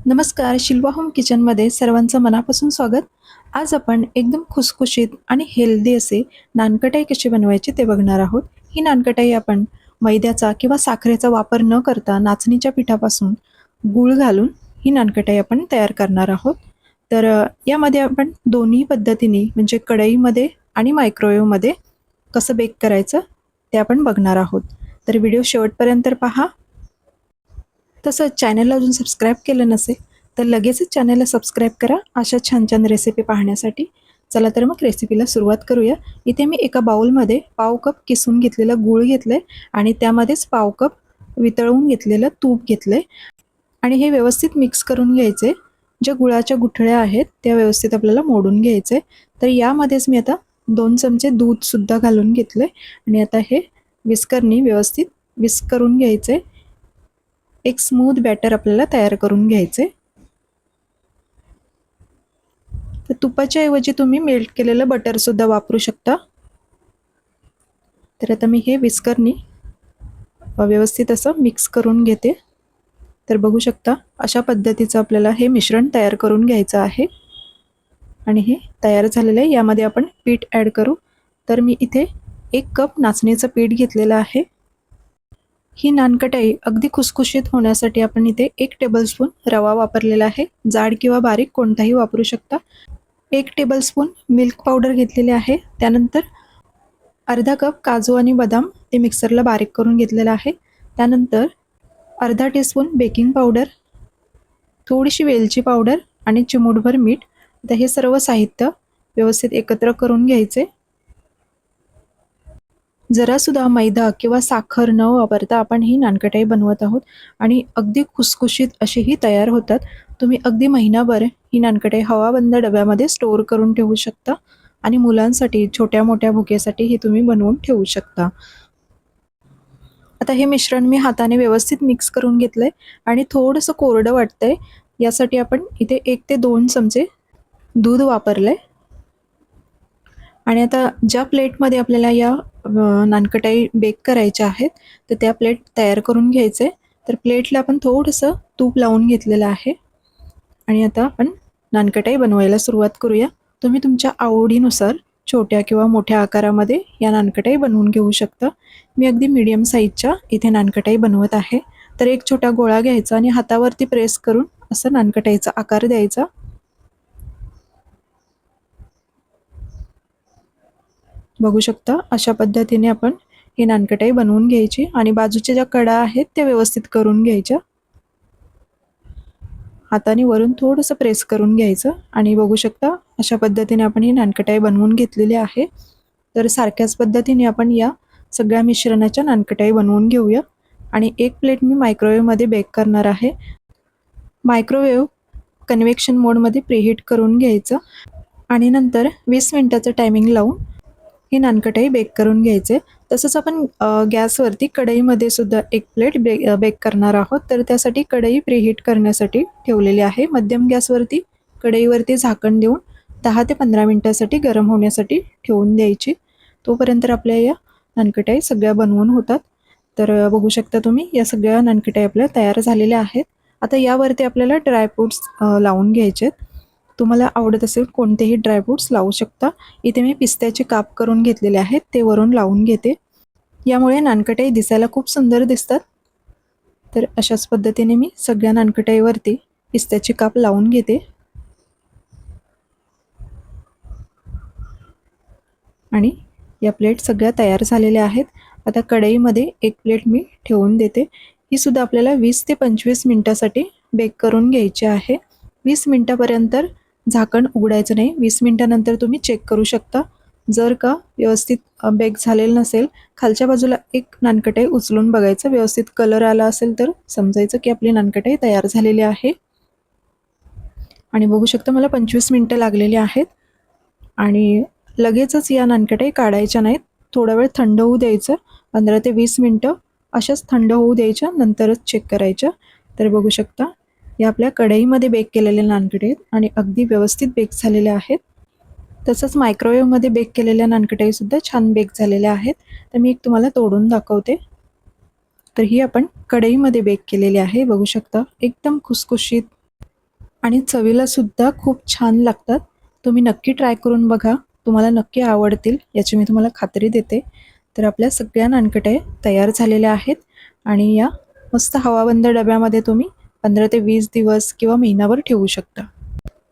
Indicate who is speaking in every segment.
Speaker 1: नमस्कार, शिल्पा होम किचनमध्ये सर्वांचं मनापासून स्वागत. आज आपण एकदम खुसखुशीत आणि हेल्दी असे नानकटाई कशी बनवायची ते बघणार आहोत. ही नानकटाई आपण मैद्याचा किंवा साखरेचा वापर न करता नाचणीच्या पिठापासून गूळ घालून ही नानकटाई आपण तयार करणार आहोत. तर यामध्ये आपण दोन्ही पद्धतीने म्हणजे कढईमध्ये आणि मायक्रोवेव्हमध्ये कसं बेक करायचं ते आपण बघणार आहोत. तर व्हिडिओ शेवटपर्यंत पहा. तसंच चॅनलला अजून सबस्क्राईब केलं नसेल तर लगेचच चॅनलला सबस्क्राईब करा अशा छान छान रेसिपी पाहण्यासाठी. चला तर मग रेसिपीला सुरुवात करूया. इथे मी एका बाउलमध्ये पाव कप किसून घेतलेलं गूळ घेतलंय आणि त्यामध्येच पाव कप वितळवून घेतलेलं तूप घेतलंय आणि हे व्यवस्थित मिक्स करून घ्यायचे. ज्या गुळाच्या गुठळ्या आहेत त्या व्यवस्थित आपल्याला मोडून घ्यायचे. तर यामध्येच मी आता 2 चमचे दूध सुद्धा घालून घेतले आणि आता हे विस्करनी व्यवस्थित विस्क करून घ्यायचे. एक स्मूथ बॅटर आपल्याला तयार करून घ्यायचे. तर तुपाच्या ऐवजी तुम्ही मेल्ट केलेलं बटर सुद्धा वापरू शकता. तर आता मी हे विस्करनी व्यवस्थित असं मिक्स करून घेते. तर बघू शकता अशा पद्धतीचं आपल्याला हे मिश्रण तयार करून घ्यायचं आहे आणि हे तयार झालेलं आहे. यामध्ये आपण पीठ ॲड करू. तर मी इथे 1 कप नाचणीचं पीठ घेतलेलं आहे. ही नानकटाई अगदी खुसखुशीत होण्यासाठी आपण इथे 1 टेबलस्पून रवा वापरलेला आहे. जाड किंवा बारीक कोणताही वापरू शकता. 1 टेबलस्पून मिल्क पावडर घेतलेली आहे. त्यानंतर अर्धा कप काजू आणि बदाम ते मिक्सरला बारीक करून घेतलेलं आहे. त्यानंतर अर्धा टीस्पून बेकिंग पावडर, थोडीशी वेलची पावडर आणि चिमूटभर मीठ. आता हे सर्व साहित्य व्यवस्थित एकत्र करून घ्यायचे. जरासुद्धा मैदा किंवा साखर न वापरता आपण ही नानकटाई बनवत आहोत आणि अगदी खुसखुशीत अशी ही तयार होतात. तुम्ही अगदी महिनाभर ही नानकटाई हवाबंद डब्यामध्ये स्टोअर करून ठेवू शकता आणि मुलांसाठी छोट्या मोठ्या भुकेसाठी ही तुम्ही बनवून ठेवू शकता. आता हे मिश्रण मी हाताने व्यवस्थित मिक्स करून घेतलंय आणि थोडंसं कोरडं वाटतंय यासाठी आपण इथे 1 ते 2 चमचे दूध वापरलंय. आणि आता ज्या प्लेटमध्ये आपल्याला या नानकटाई बेक करायच्या आहेत तर त्या प्लेट तयार करून घ्यायचे. तर प्लेटला आपण थोडंसं तूप लावून घेतलेलं आहे आणि आता आपण नानकटाई बनवायला सुरुवात करूया. तुम्ही तुमच्या आवडीनुसार छोट्या किंवा मोठ्या आकारामध्ये या नानकटाई बनवून घेऊ शकता. मी अगदी मीडियम साईजच्या इथे नानकटाई बनवत आहे. तर एक छोटा गोळा घ्यायचा आणि हातावरती प्रेस करून असं नानकटाईचा आकार द्यायचा. बघू शकता अशा पद्धतीने आपण ही नानकटाई बनवून घ्यायची आणि बाजूच्या ज्या कडा आहेत त्या व्यवस्थित करून घ्यायच्या. हाताने वरून थोडंसं प्रेस करून घ्यायचं आणि बघू शकता अशा पद्धतीने आपण ही नानकटाई बनवून घेतलेली आहे. तर सारख्याच पद्धतीने आपण या सगळ्या मिश्रणाच्या नानकटाई बनवून घेऊया आणि एक प्लेट मी मायक्रोवेव्हमध्ये बेक करणार आहे. मायक्रोवेव्ह कन्व्हेक्शन मोडमध्ये प्रीहीट करून घ्यायचं आणि नंतर 20 मिनिटाचं टायमिंग लावून ही नानकटाई बेक करून घ्यायचे. तसंच आपण गॅसवरती कढईमध्ये सुद्धा एक प्लेट बेक करणार आहोत. तर त्यासाठी कढई प्रीहीट करण्यासाठी ठेवलेली आहे. मध्यम गॅसवरती कढईवरती झाकण देऊन 10 ते 15 मिनिटासाठी गरम होण्यासाठी ठेवून द्यायची. तोपर्यंत आपल्या या नानकटाई सगळ्या बनवून होतात. तर बघू शकता तुम्ही या सगळ्या नानकटाई आपल्या तयार झालेल्या आहेत. आता यावरती आपल्याला ड्रायफ्रूट्स लावून घ्यायचे आहेत. तुम्हाला आवडत असेल कोणतेही ड्रायफ्रूट्स लावू शकता. इथे मी पिस्त्याचे काप करून घेतलेले आहेत ते वरून लावून घेते. यामुळे नानकटाई दिसायला खूप सुंदर दिसतात. तर अशाच पद्धतीने मी सगळ्या नानकटाईवरती पिस्त्याचे काप लावून घेते आणि या प्लेट सगळ्या तयार झालेल्या आहेत. आता कढईमध्ये एक प्लेट मी ठेवून देते. ही सुद्धा आपल्याला 20 ते 25 मिनिटासाठी बेक करून घ्यायची आहे. 20 मिनिटापर्यंत झाकण उघडायचं नाही. 20 मिनिटानंतर तुम्ही चेक करू शकता. जर का व्यवस्थित बेक झालेलं नसेल खालच्या बाजूला एक नानकटाई उचलून बघायचं. व्यवस्थित कलर आला असेल तर समजायचं की आपली नानकटाई तयार झालेली आहे. आणि बघू शकता मला 25 मिनिटं लागलेली आहेत आणि लगेचच या नानकटाई काढायच्या नाहीत. थोडा वेळ थंड होऊ द्यायचं. 15 ते 20 मिनिटं अशाच थंड होऊ द्यायच्या नंतरच चेक करायच्या. तर बघू शकता या आपल्या कढईमध्ये बेक केलेल्या नानकटाई आणि अगदी व्यवस्थित बेक झालेल्या आहेत. तसंच मायक्रोवेव्हमध्ये बेक केलेल्या नानकटाईसुद्धा छान बेक झालेल्या आहेत. तर मी एक तुम्हाला तोडून दाखवते. तर ही आपण कढईमध्ये बेक केलेली आहे. बघू शकता एकदम खुसखुशीत आणि चवीला सुद्धा खूप छान लागतात. तुम्ही नक्की ट्राय करून बघा. तुम्हाला नक्की आवडतील याची मी तुम्हाला खात्री देते. तर आपल्या सगळ्या नानकट्या तयार झालेल्या आहेत आणि या मस्त हवाबंद डब्यामध्ये तुम्ही 15 ते 20 दिवस किंवा महिनाभर ठेवू शकता.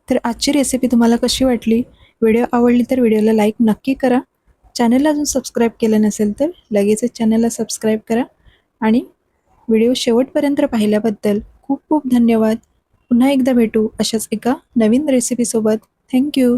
Speaker 1: तर आजची रेसिपी तुम्हाला कशी वाटली? व्हिडिओ आवडली तर व्हिडिओला लाईक नक्की करा. चॅनलला अजून सबस्क्राईब केलं नसेल तर लगेचच चॅनलला सबस्क्राईब करा आणि व्हिडिओ शेवटपर्यंत पाहिल्याबद्दल खूप खूप धन्यवाद. पुन्हा एकदा भेटू अशाच एका नवीन रेसिपीसोबत. Thank you.